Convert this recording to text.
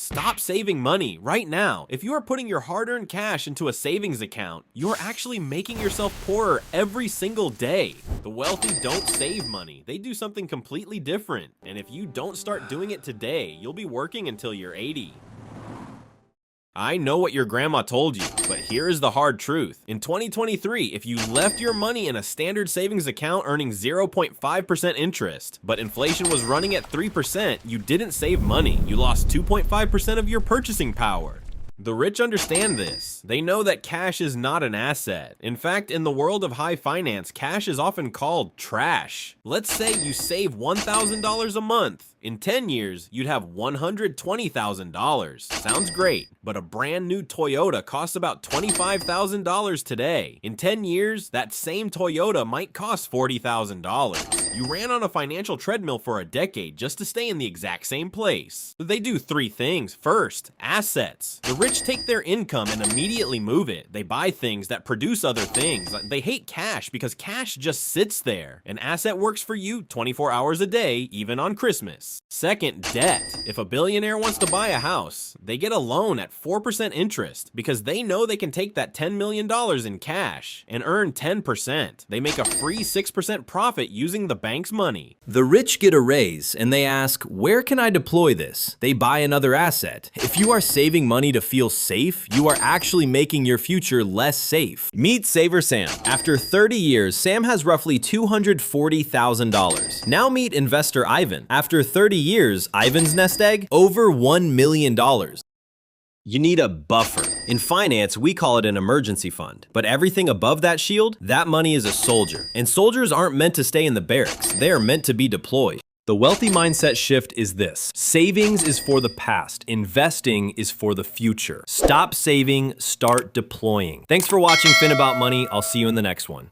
Stop saving money right now. If you are putting your hard-earned cash into a savings account, you are actually making yourself poorer every single day. The wealthy don't save money. They do something completely different. And if you don't start doing it today, you'll be working until you're 80. I know what your grandma told you, but here is the hard truth. In 2023, if you left your money in a standard savings account earning 0.5% interest, but inflation was running at 3%, you didn't save money. You lost 2.5% of your purchasing power. The rich understand this. They know that cash is not an asset. In fact, in the world of high finance, cash is often called trash. Let's say you save $1,000 a month. In 10 years, you'd have $120,000. Sounds great, but a brand new Toyota costs about $25,000 today. In 10 years, that same Toyota might cost $40,000. You ran on a financial treadmill for a decade just to stay in the exact same place. They do three things. First, assets. The rich take their income and immediately move it. They buy things that produce other things. They hate cash because cash just sits there. An asset works for you 24 hours a day, even on Christmas. Second, debt. If a billionaire wants to buy a house, they get a loan at 4% interest because they know they can take that $10 million in cash and earn 10%. They make a free 6% profit using the bank's money. The rich get a raise and they ask, where can I deploy this? They buy another asset. If you are saving money to feel safe, you are actually making your future less safe. Meet Saver Sam. After 30 years, Sam has roughly $240,000. Now meet investor Ivan. After 30 years, Ivan's nest egg, over $1 million. You need a buffer. In finance, we call it an emergency fund. But everything above that shield, that money is a soldier. And soldiers aren't meant to stay in the barracks. They are meant to be deployed. The wealthy mindset shift is this. Savings is for the past. Investing is for the future. Stop saving, start deploying. Thanks for watching Fin About Money. I'll see you in the next one.